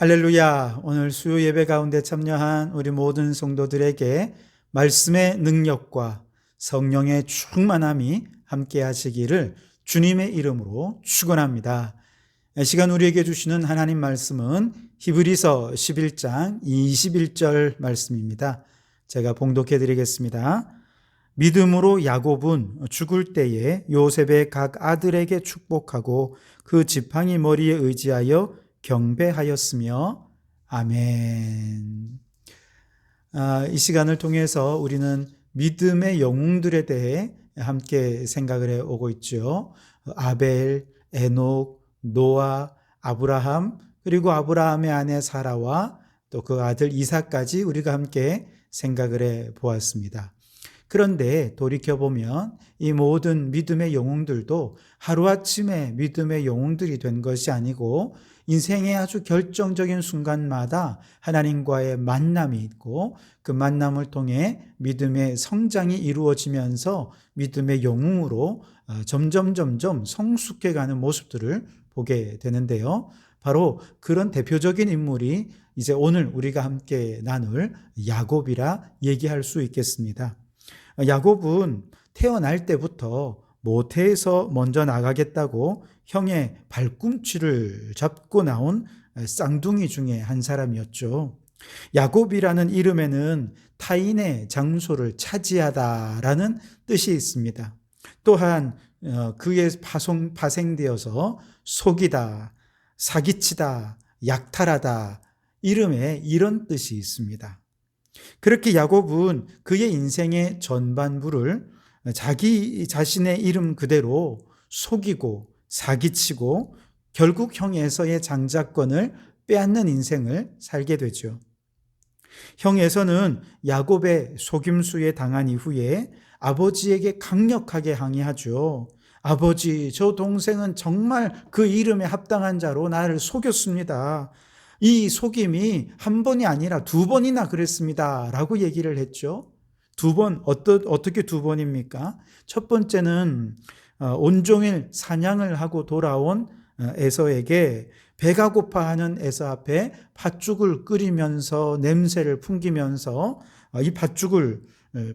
할렐루야. 오늘 수요 예배 가운데 참여한 우리 모든 성도들에게 말씀의 능력과 성령의 충만함이 함께 하시기를 주님의 이름으로 축원합니다. 이 시간 우리에게 주시는 하나님 말씀은 히브리서 11장 21절 말씀입니다. 제가 봉독해 드리겠습니다. 믿음으로 야곱은 죽을 때에 요셉의 각 아들에게 축복하고 그 지팡이 머리에 의지하여 경배하였으며 아멘. 이 시간을 통해서 우리는 믿음의 영웅들에 대해 함께 생각을 해오고 있죠. 아벨, 에녹, 노아, 아브라함, 그리고 아브라함의 아내 사라와 또 그 아들 이삭까지 우리가 함께 생각을 해 보았습니다. 그런데 돌이켜보면 이 모든 믿음의 영웅들도 하루아침에 믿음의 영웅들이 된 것이 아니고 인생의 아주 결정적인 순간마다 하나님과의 만남이 있고 그 만남을 통해 믿음의 성장이 이루어지면서 믿음의 영웅으로 점점 성숙해가는 모습들을 보게 되는데요. 바로 그런 대표적인 인물이 이제 오늘 우리가 함께 나눌 야곱이라 얘기할 수 있겠습니다. 야곱은 태어날 때부터 모태에서 먼저 나가겠다고 형의 발꿈치를 잡고 나온 쌍둥이 중에 한 사람이었죠. 야곱이라는 이름에는 타인의 장소를 차지하다라는 뜻이 있습니다. 또한 그에 파생되어서 속이다, 사기치다, 약탈하다 이름에 이런 뜻이 있습니다. 그렇게 야곱은 그의 인생의 전반부를 자기 자신의 이름 그대로 속이고 사기치고 결국 형에서의 장자권을 빼앗는 인생을 살게 되죠. 형에서는 야곱의 속임수에 당한 이후에 아버지에게 강력하게 항의하죠. 아버지, 저 동생은 정말 그 이름에 합당한 자로 나를 속였습니다. 이 속임이 한 번이 아니라 두 번이나 그랬습니다. 라고 얘기를 했죠. 두 번, 어떻게 두 번입니까? 첫 번째는 온종일 사냥을 하고 돌아온 에서에게 배가 고파하는 에서 앞에 팥죽을 끓이면서 냄새를 풍기면서 이 팥죽을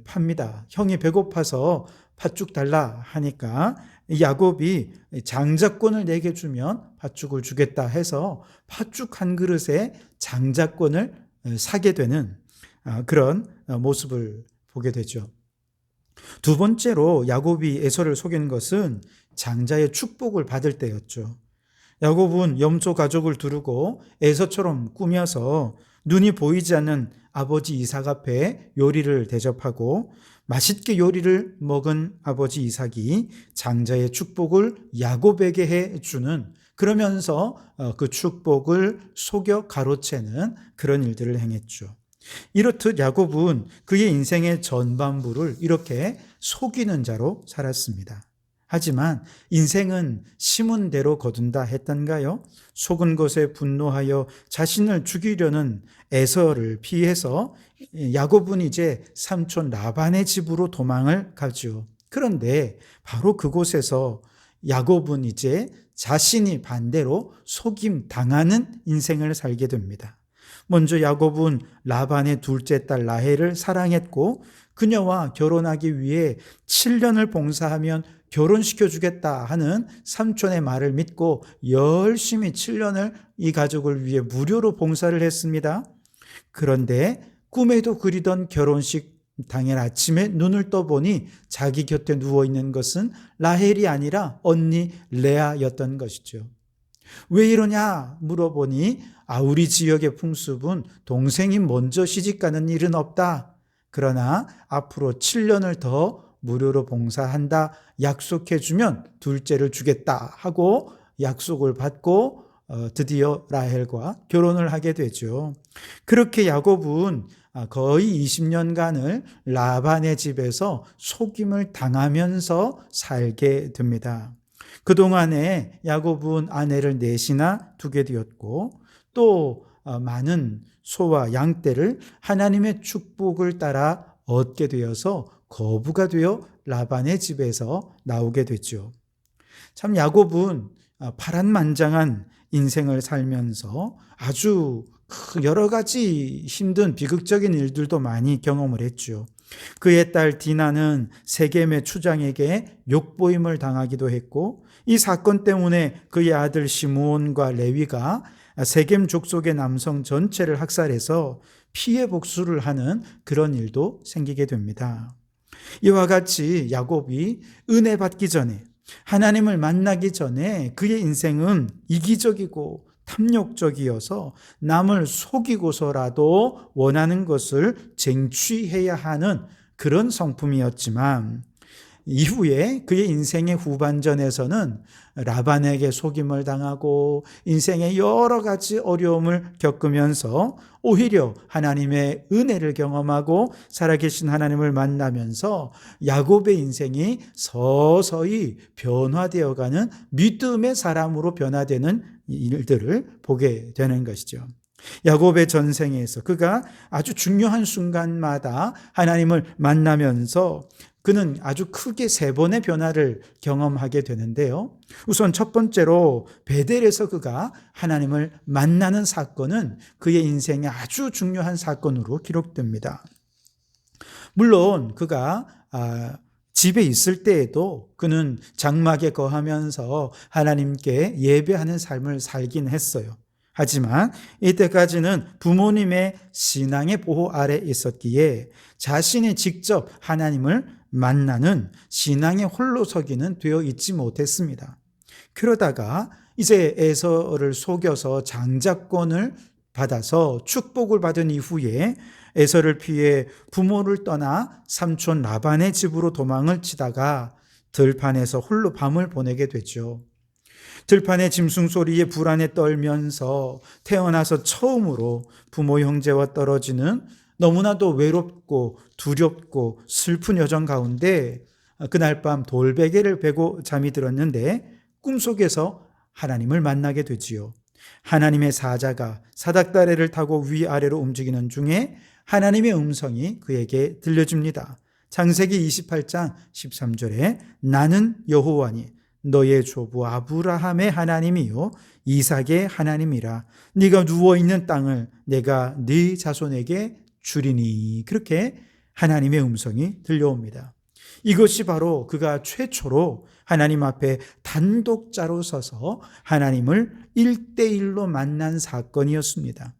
팝니다. 형이 배고파서 팥죽 달라 하니까 야곱이 장자권을 내게 주면 팥죽을 주겠다 해서 팥죽 한 그릇에 장자권을 사게 되는 그런 모습을 보게 되죠. 두 번째로 야곱이 에서를 속인 것은 장자의 축복을 받을 때였죠. 야곱은 염소 가족을 두르고 에서처럼 꾸며서 눈이 보이지 않는 아버지 이삭 앞에 요리를 대접하고 맛있게 요리를 먹은 아버지 이삭이 장자의 축복을 야곱에게 해주는, 그러면서 그 축복을 속여 가로채는 그런 일들을 행했죠. 이렇듯 야곱은 그의 인생의 전반부를 이렇게 속이는 자로 살았습니다. 하지만 인생은 심은 대로 거둔다 했던가요? 속은 것에 분노하여 자신을 죽이려는 에서를 피해서 야곱은 이제 삼촌 라반의 집으로 도망을 가죠. 그런데 바로 그곳에서 야곱은 이제 자신이 반대로 속임 당하는 인생을 살게 됩니다. 먼저 야곱은 라반의 둘째 딸 라헬을 사랑했고 그녀와 결혼하기 위해 7년을 봉사하면 결혼시켜 주겠다 하는 삼촌의 말을 믿고 열심히 7년을 이 가족을 위해 무료로 봉사를 했습니다. 그런데 꿈에도 그리던 결혼식 당일 아침에 눈을 떠보니 자기 곁에 누워있는 것은 라헬이 아니라 언니 레아였던 것이죠. 왜 이러냐 물어보니 우리 지역의 풍습은 동생이 먼저 시집가는 일은 없다. 그러나 앞으로 7년을 더 무료로 봉사한다 약속해주면 둘째를 주겠다 하고 약속을 받고 드디어 라헬과 결혼을 하게 되죠. 그렇게 야곱은 거의 20년간을 라반의 집에서 속임을 당하면서 살게 됩니다. 그동안에 야곱은 아내를 넷이나 두게 되었고 또 많은 소와 양떼를 하나님의 축복을 따라 얻게 되어서 거부가 되어 라반의 집에서 나오게 됐죠. 참 야곱은 파란만장한 인생을 살면서 아주 여러 가지 힘든 비극적인 일들도 많이 경험을 했죠. 그의 딸 디나는 세겜의 추장에게 욕보임을 당하기도 했고, 이 사건 때문에 그의 아들 시므온과 레위가 세겜 족속의 남성 전체를 학살해서 피해 복수를 하는 그런 일도 생기게 됩니다. 이와 같이 야곱이 은혜 받기 전에, 하나님을 만나기 전에 그의 인생은 이기적이고 탐욕적이어서 남을 속이고서라도 원하는 것을 쟁취해야 하는 그런 성품이었지만, 이후에 그의 인생의 후반전에서는 라반에게 속임을 당하고 인생의 여러 가지 어려움을 겪으면서 오히려 하나님의 은혜를 경험하고 살아계신 하나님을 만나면서 야곱의 인생이 서서히 변화되어가는 믿음의 사람으로 변화되는 일들을 보게 되는 것이죠. 야곱의 전생에서 그가 아주 중요한 순간마다 하나님을 만나면서 그는 아주 크게 3번의 변화를 경험하게 되는데요. 우선 첫 번째로 베델에서 그가 하나님을 만나는 사건은 그의 인생의 아주 중요한 사건으로 기록됩니다. 물론 그가 집에 있을 때에도 그는 장막에 거하면서 하나님께 예배하는 삶을 살긴 했어요. 하지만 이때까지는 부모님의 신앙의 보호 아래 있었기에 자신이 직접 하나님을 만나는 신앙의 홀로서기는 되어 있지 못했습니다. 그러다가 이제 에서를 속여서 장자권을 받아서 축복을 받은 이후에 에서를 피해 부모를 떠나 삼촌 라반의 집으로 도망을 치다가 들판에서 홀로 밤을 보내게 되죠. 들판의 짐승 소리에 불안에 떨면서 태어나서 처음으로 부모 형제와 떨어지는 너무나도 외롭고 두렵고 슬픈 여정 가운데 그날 밤 돌베개를 베고 잠이 들었는데 꿈속에서 하나님을 만나게 되지요. 하나님의 사자가 사닥다리를 타고 위아래로 움직이는 중에 하나님의 음성이 그에게 들려집니다. 창세기 28장 13절에 나는 여호와니 너의 조부 아브라함의 하나님이요 이삭의 하나님이라. 네가 누워있는 땅을 내가 네 자손에게 주리니. 그렇게 하나님의 음성이 들려옵니다. 이것이 바로 그가 최초로 하나님 앞에 단독자로 서서 하나님을 1대1로 만난 사건이었습니다.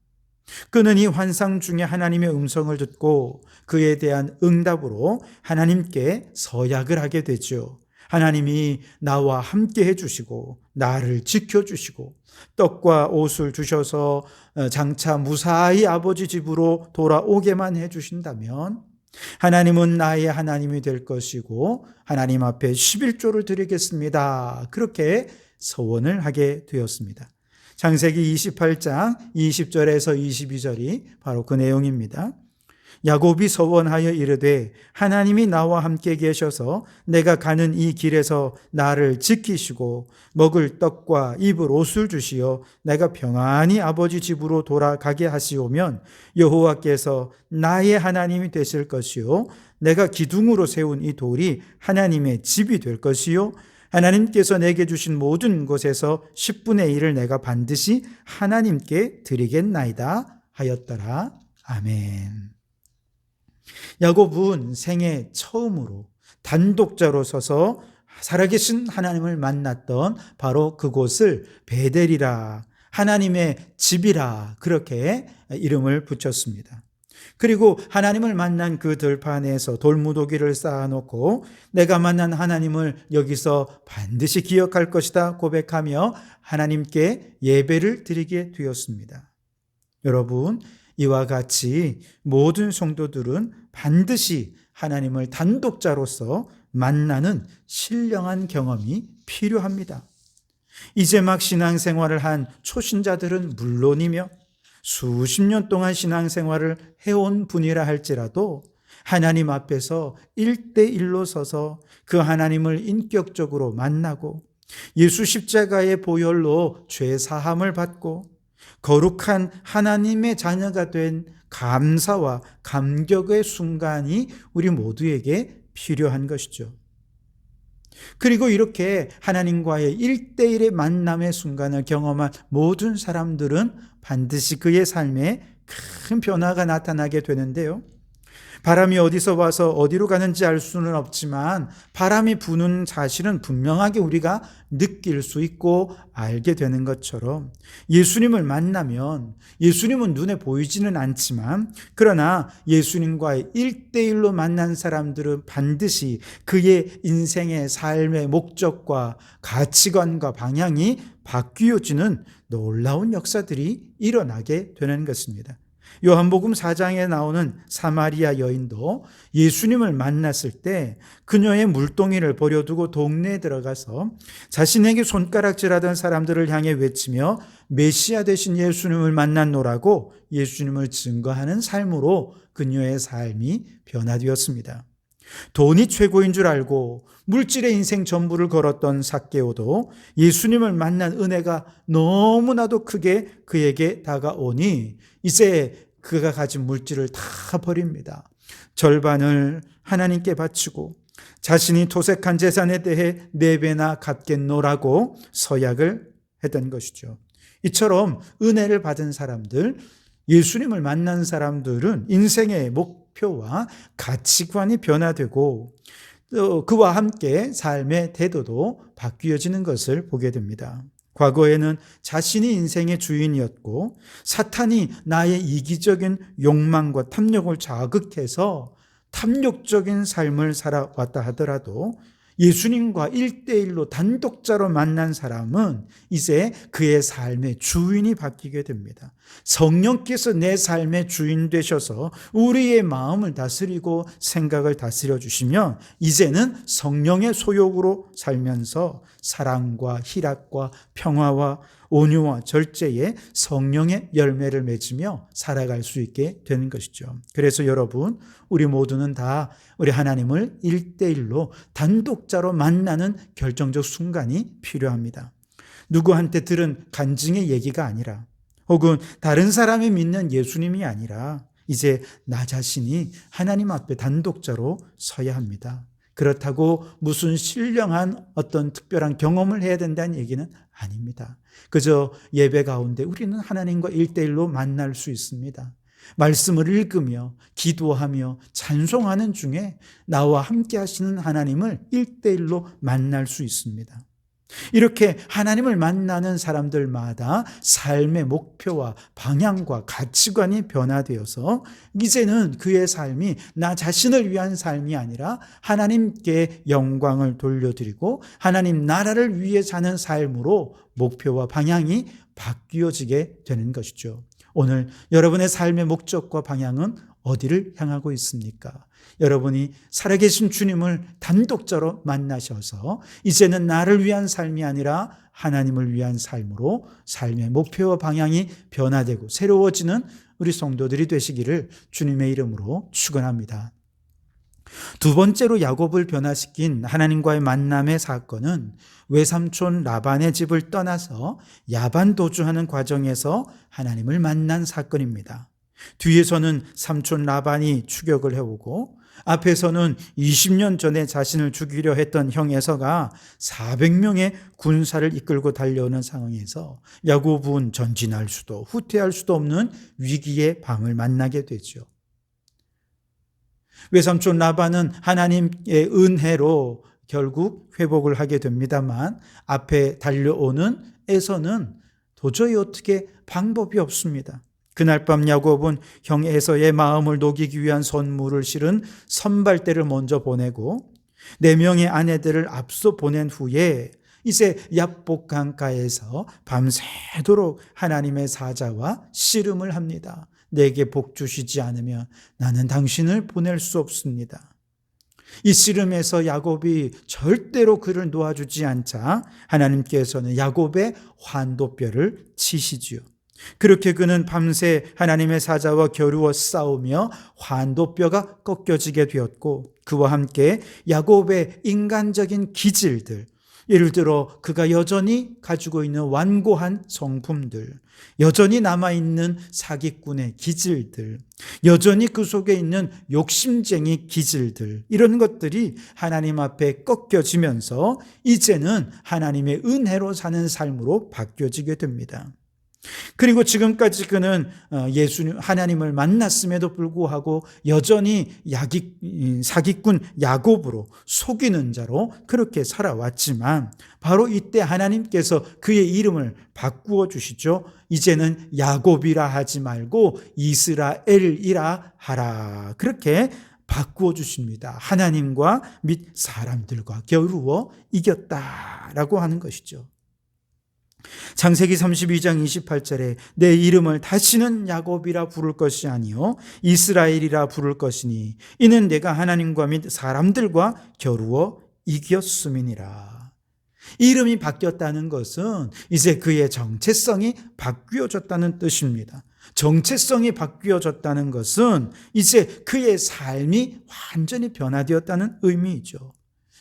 그는 이 환상 중에 하나님의 음성을 듣고 그에 대한 응답으로 하나님께 서약을 하게 되죠. 하나님이 나와 함께 해주시고 나를 지켜주시고 떡과 옷을 주셔서 장차 무사히 아버지 집으로 돌아오게만 해주신다면 하나님은 나의 하나님이 될 것이고 하나님 앞에 11조를 드리겠습니다. 그렇게 서원을 하게 되었습니다. 창세기 28장 20절에서 22절이 바로 그 내용입니다. 야곱이 서원하여 이르되 하나님이 나와 함께 계셔서 내가 가는 이 길에서 나를 지키시고 먹을 떡과 입을 옷을 주시어 내가 평안히 아버지 집으로 돌아가게 하시오면 여호와께서 나의 하나님이 되실 것이요 내가 기둥으로 세운 이 돌이 하나님의 집이 될 것이요 하나님께서 내게 주신 모든 것에서 10분의 1을 내가 반드시 하나님께 드리겠나이다 하였더라. 아멘. 야곱은 생애 처음으로 단독자로 서서 살아계신 하나님을 만났던 바로 그곳을 베델이라, 하나님의 집이라 그렇게 이름을 붙였습니다. 그리고 하나님을 만난 그 들판에서 돌무더기를 쌓아놓고 내가 만난 하나님을 여기서 반드시 기억할 것이다 고백하며 하나님께 예배를 드리게 되었습니다. 여러분, 이와 같이 모든 성도들은 반드시 하나님을 단독자로서 만나는 신령한 경험이 필요합니다. 이제 막 신앙생활을 한 초신자들은 물론이며 수십 년 동안 신앙생활을 해온 분이라 할지라도 하나님 앞에서 1대1로 서서 그 하나님을 인격적으로 만나고 예수 십자가의 보혈로 죄 사함을 받고 거룩한 하나님의 자녀가 된 감사와 감격의 순간이 우리 모두에게 필요한 것이죠. 그리고 이렇게 하나님과의 1대1의 만남의 순간을 경험한 모든 사람들은 반드시 그의 삶에 큰 변화가 나타나게 되는데요. 바람이 어디서 와서 어디로 가는지 알 수는 없지만 바람이 부는 사실은 분명하게 우리가 느낄 수 있고 알게 되는 것처럼 예수님을 만나면 예수님은 눈에 보이지는 않지만 그러나 예수님과의 1대1로 만난 사람들은 반드시 그의 인생의 삶의 목적과 가치관과 방향이 바뀌어지는 놀라운 역사들이 일어나게 되는 것입니다. 요한복음 4장에 나오는 사마리아 여인도 예수님을 만났을 때 그녀의 물동이를 버려두고 동네에 들어가서 자신에게 손가락질하던 사람들을 향해 외치며 메시아 되신 예수님을 만났노라고 예수님을 증거하는 삶으로 그녀의 삶이 변화되었습니다. 돈이 최고인 줄 알고 물질의 인생 전부를 걸었던 삭개오도 예수님을 만난 은혜가 너무나도 크게 그에게 다가오니 이제 그가 가진 물질을 다 버립니다. 절반을 하나님께 바치고 자신이 토색한 재산에 대해 4배나 갚겠노라고 서약을 했던 것이죠. 이처럼 은혜를 받은 사람들, 예수님을 만난 사람들은 인생의 목표와 가치관이 변화되고 그와 함께 삶의 태도도 바뀌어지는 것을 보게 됩니다. 과거에는 자신이 인생의 주인이었고 사탄이 나의 이기적인 욕망과 탐욕을 자극해서 탐욕적인 삶을 살아왔다 하더라도 예수님과 1대1로 단독자로 만난 사람은 이제 그의 삶의 주인이 바뀌게 됩니다. 성령께서 내 삶의 주인 되셔서 우리의 마음을 다스리고 생각을 다스려 주시면 이제는 성령의 소욕으로 살면서 사랑과 희락과 평화와 온유와 절제의 성령의 열매를 맺으며 살아갈 수 있게 되는 것이죠. 그래서 여러분, 우리 모두는 다 우리 하나님을 1대1로 단독자로 만나는 결정적 순간이 필요합니다. 누구한테 들은 간증의 얘기가 아니라 혹은 다른 사람이 믿는 예수님이 아니라 이제 나 자신이 하나님 앞에 단독자로 서야 합니다. 그렇다고 무슨 신령한 어떤 특별한 경험을 해야 된다는 얘기는 아닙니다. 그저 예배 가운데 우리는 하나님과 1대1로 만날 수 있습니다. 말씀을 읽으며 기도하며 찬송하는 중에 나와 함께 하시는 하나님을 1대1로 만날 수 있습니다. 이렇게 하나님을 만나는 사람들마다 삶의 목표와 방향과 가치관이 변화되어서 이제는 그의 삶이 나 자신을 위한 삶이 아니라 하나님께 영광을 돌려드리고 하나님 나라를 위해 사는 삶으로 목표와 방향이 바뀌어지게 되는 것이죠. 오늘 여러분의 삶의 목적과 방향은 어디를 향하고 있습니까? 여러분이 살아계신 주님을 단독자로 만나셔서 이제는 나를 위한 삶이 아니라 하나님을 위한 삶으로 삶의 목표와 방향이 변화되고 새로워지는 우리 성도들이 되시기를 주님의 이름으로 축원합니다. 두 번째로 야곱을 변화시킨 하나님과의 만남의 사건은 외삼촌 라반의 집을 떠나서 야반 도주하는 과정에서 하나님을 만난 사건입니다. 뒤에서는 삼촌 라반이 추격을 해오고 앞에서는 20년 전에 자신을 죽이려 했던 형 에서가 400명의 군사를 이끌고 달려오는 상황에서 야곱은 전진할 수도 후퇴할 수도 없는 위기의 밤을 만나게 되죠. 외삼촌 라반은 하나님의 은혜로 결국 회복을 하게 됩니다만 앞에 달려오는 에서는 도저히 어떻게 방법이 없습니다. 그날 밤 야곱은 형 에서의 마음을 녹이기 위한 선물을 실은 선발대를 먼저 보내고 4명의 아내들을 앞서 보낸 후에 이제 야복 강가에서 밤새도록 하나님의 사자와 씨름을 합니다. 내게 복 주시지 않으면 나는 당신을 보낼 수 없습니다. 이 씨름에서 야곱이 절대로 그를 놓아주지 않자 하나님께서는 야곱의 환도뼈를 치시지요. 그렇게 그는 밤새 하나님의 사자와 겨루어 싸우며 환도뼈가 꺾여지게 되었고 그와 함께 야곱의 인간적인 기질들, 예를 들어 그가 여전히 가지고 있는 완고한 성품들, 여전히 남아있는 사기꾼의 기질들, 여전히 그 속에 있는 욕심쟁이 기질들, 이런 것들이 하나님 앞에 꺾여지면서 이제는 하나님의 은혜로 사는 삶으로 바뀌어지게 됩니다. 그리고 지금까지 그는 예수님 하나님을 만났음에도 불구하고 여전히 사기꾼 야곱으로 속이는 자로 그렇게 살아왔지만 바로 이때 하나님께서 그의 이름을 바꾸어 주시죠. 이제는 야곱이라 하지 말고 이스라엘이라 하라. 그렇게 바꾸어 주십니다. 하나님과 및 사람들과 겨루어 이겼다라고 하는 것이죠. 창세기 32장 28절에 내 이름을 다시는 야곱이라 부를 것이 아니요 이스라엘이라 부를 것이니 이는 내가 하나님과 및 사람들과 겨루어 이겼음이니라. 이름이 바뀌었다는 것은 이제 그의 정체성이 바뀌어졌다는 뜻입니다. 정체성이 바뀌어졌다는 것은 이제 그의 삶이 완전히 변화되었다는 의미이죠.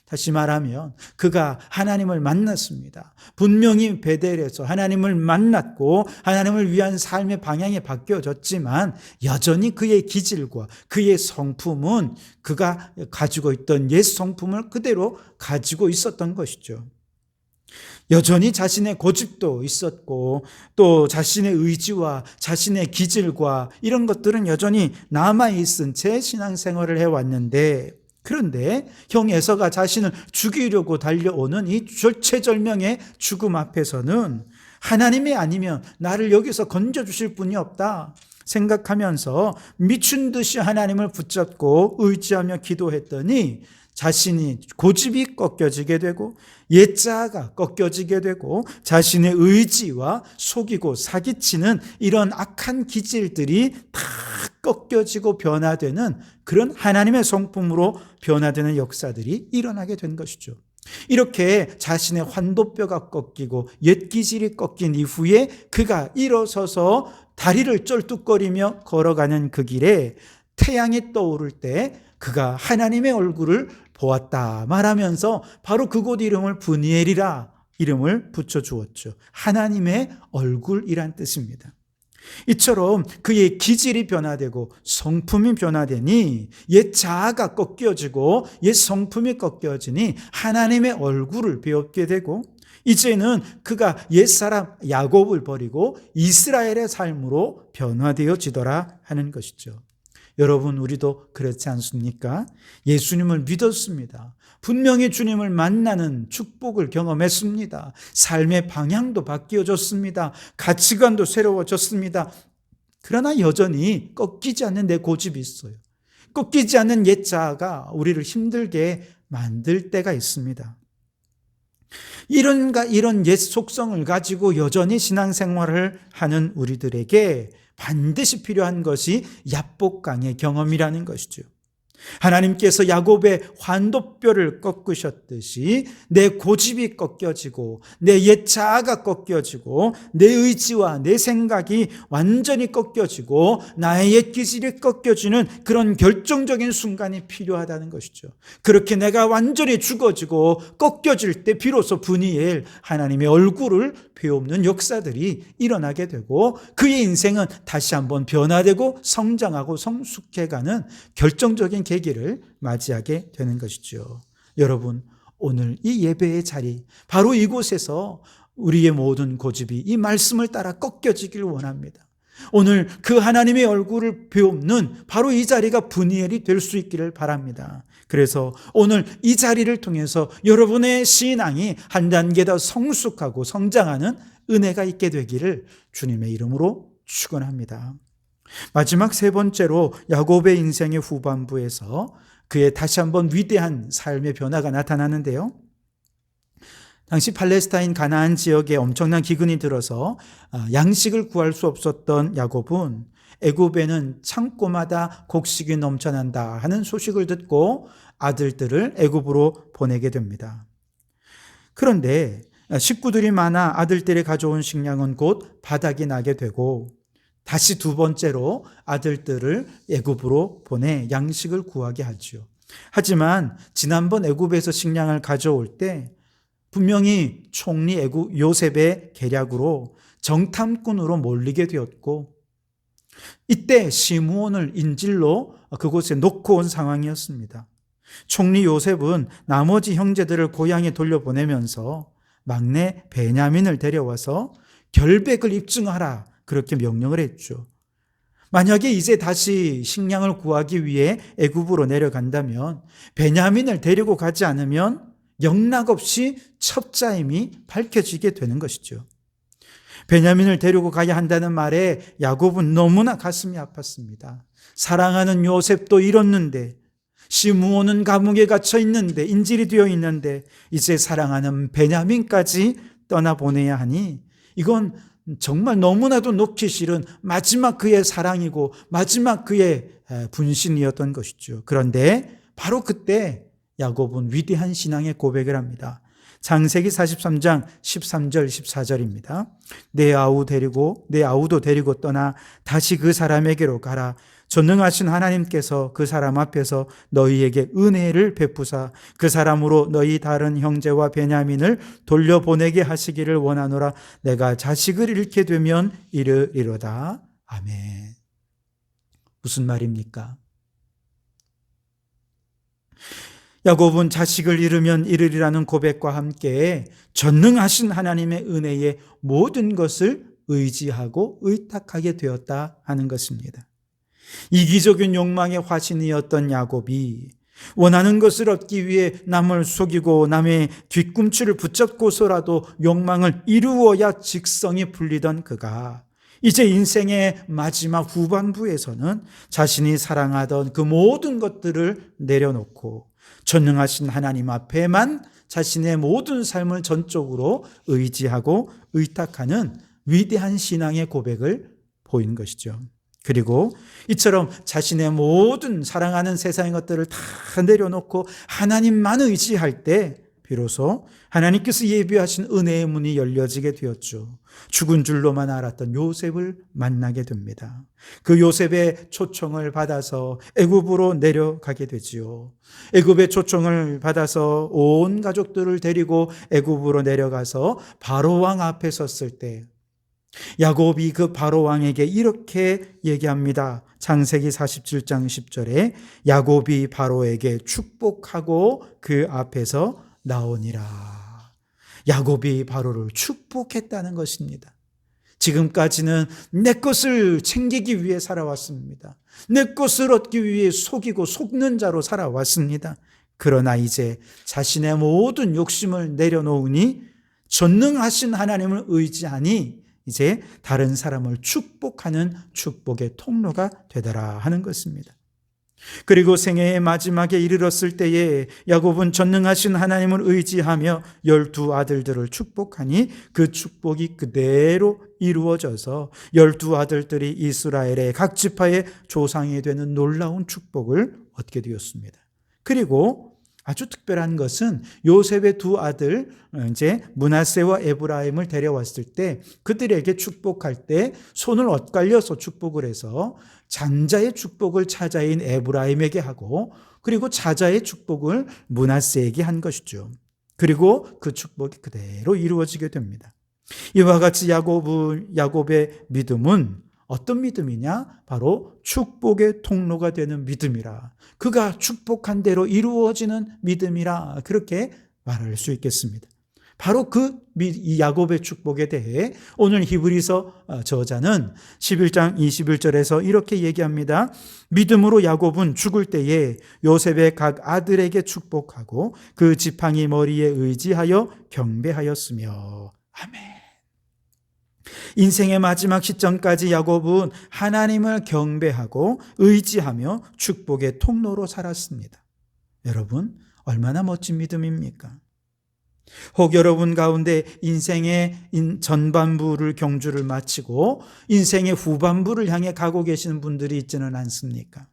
다시 말하면 그가 하나님을 만났습니다. 분명히 베델에서 하나님을 만났고 하나님을 위한 삶의 방향이 바뀌어졌지만 여전히 그의 기질과 그의 성품은 그가 가지고 있던 옛 성품을 그대로 가지고 있었던 것이죠. 여전히 자신의 고집도 있었고 또 자신의 의지와 자신의 기질과 이런 것들은 여전히 남아있은 채 신앙생활을 해왔는데, 그런데 형 에서가 자신을 죽이려고 달려오는 이 절체절명의 죽음 앞에서는 하나님이 아니면 나를 여기서 건져주실 분이 없다 생각하면서 미친 듯이 하나님을 붙잡고 의지하며 기도했더니 자신이 고집이 꺾여지게 되고 옛자아가 꺾여지게 되고 자신의 의지와 속이고 사기치는 이런 악한 기질들이 다 꺾여지고 변화되는 그런 하나님의 성품으로 변화되는 역사들이 일어나게 된 것이죠. 이렇게 자신의 환도뼈가 꺾이고 옛 기질이 꺾인 이후에 그가 일어서서 다리를 쩔뚝거리며 걸어가는 그 길에 태양이 떠오를 때 그가 하나님의 얼굴을 보았다 말하면서 바로 그곳 이름을 브니엘이라 이름을 붙여주었죠. 하나님의 얼굴이란 뜻입니다. 이처럼 그의 기질이 변화되고 성품이 변화되니 옛 자아가 꺾여지고 옛 성품이 꺾여지니 하나님의 얼굴을 배우게 되고 이제는 그가 옛사람 야곱을 버리고 이스라엘의 삶으로 변화되어지더라 하는 것이죠. 여러분, 우리도 그렇지 않습니까? 예수님을 믿었습니다. 분명히 주님을 만나는 축복을 경험했습니다. 삶의 방향도 바뀌어졌습니다. 가치관도 새로워졌습니다. 그러나 여전히 꺾이지 않는 내 고집이 있어요. 꺾이지 않는 옛 자아가 우리를 힘들게 만들 때가 있습니다. 이런 옛 속성을 가지고 여전히 신앙생활을 하는 우리들에게 반드시 필요한 것이 야복강의 경험이라는 것이죠. 하나님께서 야곱의 환도뼈를 꺾으셨듯이 내 고집이 꺾여지고 내 옛 자아가 꺾여지고 내 의지와 내 생각이 완전히 꺾여지고 나의 옛 기질이 꺾여지는 그런 결정적인 순간이 필요하다는 것이죠. 그렇게 내가 완전히 죽어지고 꺾여질 때 비로소 브니엘 하나님의 얼굴을 배우는 역사들이 일어나게 되고 그의 인생은 다시 한번 변화되고 성장하고 성숙해가는 결정적인 계기를 맞이하게 되는 것이죠. 여러분, 오늘 이 예배의 자리, 바로 이곳에서 우리의 모든 고집이 이 말씀을 따라 꺾여지길 원합니다. 오늘 그 하나님의 얼굴을 배우는 바로 이 자리가 브니엘이 될 수 있기를 바랍니다. 그래서 오늘 이 자리를 통해서 여러분의 신앙이 한 단계 더 성숙하고 성장하는 은혜가 있게 되기를 주님의 이름으로 축원합니다. 마지막 세 번째로 야곱의 인생의 후반부에서 그의 다시 한번 위대한 삶의 변화가 나타나는데요. 당시 팔레스타인 가나안 지역에 엄청난 기근이 들어서 양식을 구할 수 없었던 야곱은 애굽에는 창고마다 곡식이 넘쳐난다 하는 소식을 듣고 아들들을 애굽으로 보내게 됩니다. 그런데 식구들이 많아 아들들이 가져온 식량은 곧 바닥이 나게 되고 다시 두 번째로 아들들을 애굽으로 보내 양식을 구하게 하죠. 하지만 지난번 애굽에서 식량을 가져올 때 분명히 총리 애굽 요셉의 계략으로 정탐꾼으로 몰리게 되었고, 이때 시므온을 인질로 그곳에 놓고 온 상황이었습니다. 총리 요셉은 나머지 형제들을 고향에 돌려보내면서 막내 베냐민을 데려와서 결백을 입증하라, 그렇게 명령을 했죠. 만약에 이제 다시 식량을 구하기 위해 애굽으로 내려간다면 베냐민을 데리고 가지 않으면 영락없이 첩자임이 밝혀지게 되는 것이죠. 베냐민을 데리고 가야 한다는 말에 야곱은 너무나 가슴이 아팠습니다. 사랑하는 요셉도 잃었는데, 시므온은 감옥에 갇혀 있는데, 인질이 되어 있는데, 이제 사랑하는 베냐민까지 떠나보내야 하니 이건 정말 너무나도 놓기 싫은 마지막 그의 사랑이고 마지막 그의 분신이었던 것이죠. 그런데 바로 그때 야곱은 위대한 신앙의 고백을 합니다. 창세기 43장 13절 14절입니다. 내 아우도 데리고 떠나 다시 그 사람에게로 가라. 전능하신 하나님께서 그 사람 앞에서 너희에게 은혜를 베푸사 그 사람으로 너희 다른 형제와 베냐민을 돌려보내게 하시기를 원하노라. 내가 자식을 잃게 되면 이르리로다. 아멘. 무슨 말입니까? 야곱은 자식을 잃으면 이르리라는 고백과 함께 전능하신 하나님의 은혜에 모든 것을 의지하고 의탁하게 되었다 하는 것입니다. 이기적인 욕망의 화신이었던 야곱이 원하는 것을 얻기 위해 남을 속이고 남의 뒤꿈치를 붙잡고서라도 욕망을 이루어야 직성이 풀리던 그가 이제 인생의 마지막 후반부에서는 자신이 사랑하던 그 모든 것들을 내려놓고 전능하신 하나님 앞에만 자신의 모든 삶을 전적으로 의지하고 의탁하는 위대한 신앙의 고백을 보인 것이죠. 그리고 이처럼 자신의 모든 사랑하는 세상의 것들을 다 내려놓고 하나님만 의지할 때 비로소 하나님께서 예비하신 은혜의 문이 열려지게 되었죠. 죽은 줄로만 알았던 요셉을 만나게 됩니다. 그 요셉의 초청을 받아서 애굽으로 내려가게 되지요. 애굽의 초청을 받아서 온 가족들을 데리고 애굽으로 내려가서 바로 왕 앞에 섰을 때 야곱이 그 바로 왕에게 이렇게 얘기합니다. 창세기 47장 10절에 야곱이 바로에게 축복하고 그 앞에서 나오니라. 야곱이 바로를 축복했다는 것입니다. 지금까지는 내 것을 챙기기 위해 살아왔습니다. 내 것을 얻기 위해 속이고 속는 자로 살아왔습니다. 그러나 이제 자신의 모든 욕심을 내려놓으니 전능하신 하나님을 의지하니 이제 다른 사람을 축복하는 축복의 통로가 되더라 하는 것입니다. 그리고 생애의 마지막에 이르렀을 때에 야곱은 전능하신 하나님을 의지하며 12 아들들을 축복하니 그 축복이 그대로 이루어져서 12 아들들이 이스라엘의 각 지파의 조상이 되는 놀라운 축복을 얻게 되었습니다. 그리고 아주 특별한 것은 요셉의 2 아들 이제 므낫세와 에브라임을 데려왔을 때 그들에게 축복할 때 손을 엇갈려서 축복을 해서 장자의 축복을 차자인 에브라임에게 하고 그리고 자자의 축복을 므낫세에게 한 것이죠. 그리고 그 축복이 그대로 이루어지게 됩니다. 이와 같이 야곱의 믿음은 어떤 믿음이냐? 바로 축복의 통로가 되는 믿음이라. 그가 축복한 대로 이루어지는 믿음이라. 그렇게 말할 수 있겠습니다. 바로 이 야곱의 축복에 대해 오늘 히브리서 저자는 11장 21절에서 이렇게 얘기합니다. 믿음으로 야곱은 죽을 때에 요셉의 각 아들에게 축복하고 그 지팡이 머리에 의지하여 경배하였으며. 아멘. 인생의 마지막 시점까지 야곱은 하나님을 경배하고 의지하며 축복의 통로로 살았습니다. 여러분, 얼마나 멋진 믿음입니까? 혹 여러분 가운데 인생의 전반부를 경주를 마치고 인생의 후반부를 향해 가고 계시는 분들이 있지는 않습니까?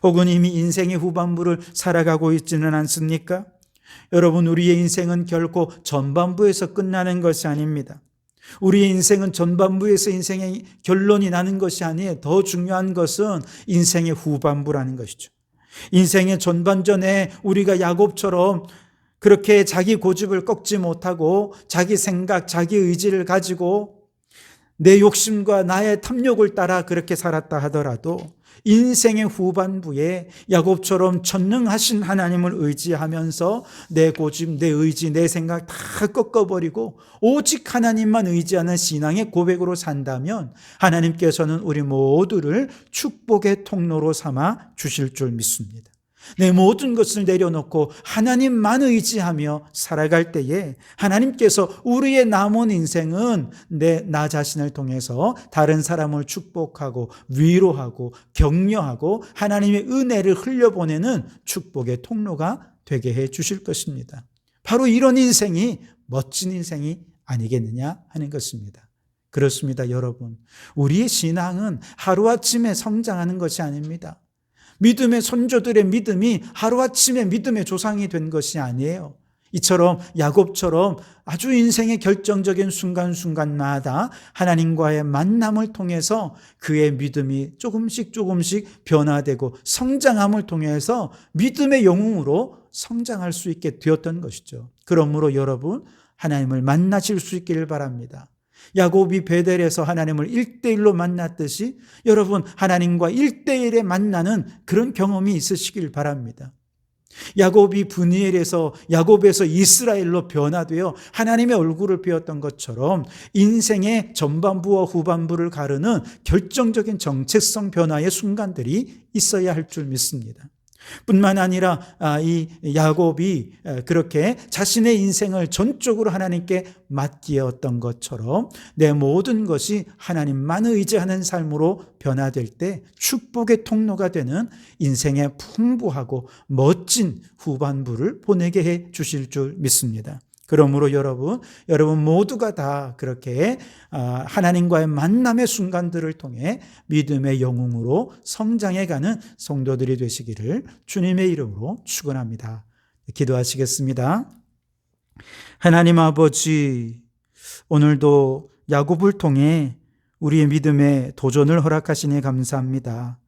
혹은 이미 인생의 후반부를 살아가고 있지는 않습니까? 여러분, 우리의 인생은 결코 전반부에서 끝나는 것이 아닙니다. 우리의 인생은 전반부에서 인생의 결론이 나는 것이 아니에요. 더 중요한 것은 인생의 후반부라는 것이죠. 인생의 전반전에 우리가 야곱처럼 그렇게 자기 고집을 꺾지 못하고 자기 생각, 자기 의지를 가지고 내 욕심과 나의 탐욕을 따라 그렇게 살았다 하더라도 인생의 후반부에 야곱처럼 전능하신 하나님을 의지하면서 내 고집, 내 의지, 내 생각 다 꺾어버리고 오직 하나님만 의지하는 신앙의 고백으로 산다면 하나님께서는 우리 모두를 축복의 통로로 삼아 주실 줄 믿습니다. 내 모든 것을 내려놓고 하나님만 의지하며 살아갈 때에 하나님께서 우리의 남은 인생은 나 자신을 통해서 다른 사람을 축복하고 위로하고 격려하고 하나님의 은혜를 흘려보내는 축복의 통로가 되게 해 주실 것입니다. 바로 이런 인생이 멋진 인생이 아니겠느냐 하는 것입니다. 그렇습니다, 여러분. 우리의 신앙은 하루아침에 성장하는 것이 아닙니다. 믿음의 선조들의 믿음이 하루아침에 믿음의 조상이 된 것이 아니에요. 이처럼 야곱처럼 아주 인생의 결정적인 순간순간마다 하나님과의 만남을 통해서 그의 믿음이 조금씩 변화되고 성장함을 통해서 믿음의 영웅으로 성장할 수 있게 되었던 것이죠. 그러므로 여러분, 하나님을 만나실 수 있기를 바랍니다. 야곱이 베델에서 하나님을 1대1로 만났듯이 여러분 하나님과 1대1에 만나는 그런 경험이 있으시길 바랍니다. 야곱이 야곱에서 이스라엘로 변화되어 하나님의 얼굴을 배웠던 것처럼 인생의 전반부와 후반부를 가르는 결정적인 정체성 변화의 순간들이 있어야 할 줄 믿습니다. 뿐만 아니라 이 야곱이 그렇게 자신의 인생을 전적으로 하나님께 맡기었던 것처럼 내 모든 것이 하나님만 의지하는 삶으로 변화될 때 축복의 통로가 되는 인생의 풍부하고 멋진 후반부를 보내게 해 주실 줄 믿습니다. 그러므로 여러분 모두가 다 그렇게 하나님과의 만남의 순간들을 통해 믿음의 영웅으로 성장해가는 성도들이 되시기를 주님의 이름으로 축원합니다. 기도하시겠습니다. 하나님 아버지, 오늘도 야곱을 통해 우리의 믿음의 도전을 허락하시니 감사합니다.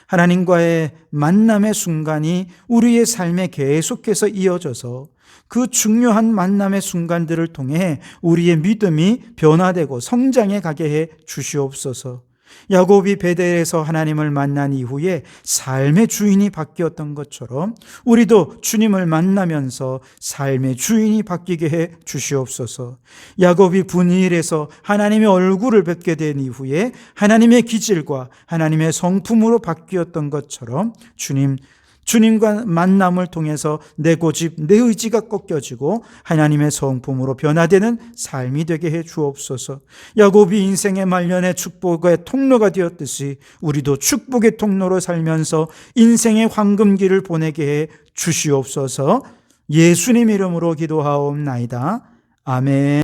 하나님과의 만남의 순간이 우리의 삶에 계속해서 이어져서 그 중요한 만남의 순간들을 통해 우리의 믿음이 변화되고 성장해 가게 해 주시옵소서. 야곱이 베델에서 하나님을 만난 이후에 삶의 주인이 바뀌었던 것처럼 우리도 주님을 만나면서 삶의 주인이 바뀌게 해 주시옵소서. 야곱이 분이엘에서 하나님의 얼굴을 뵙게 된 이후에 하나님의 기질과 하나님의 성품으로 바뀌었던 것처럼 주님과 만남을 통해서 내 고집, 내 의지가 꺾여지고 하나님의 성품으로 변화되는 삶이 되게 해 주옵소서. 야곱이 인생의 말년에 축복의 통로가 되었듯이 우리도 축복의 통로로 살면서 인생의 황금기를 보내게 해 주시옵소서. 예수님 이름으로 기도하옵나이다. 아멘.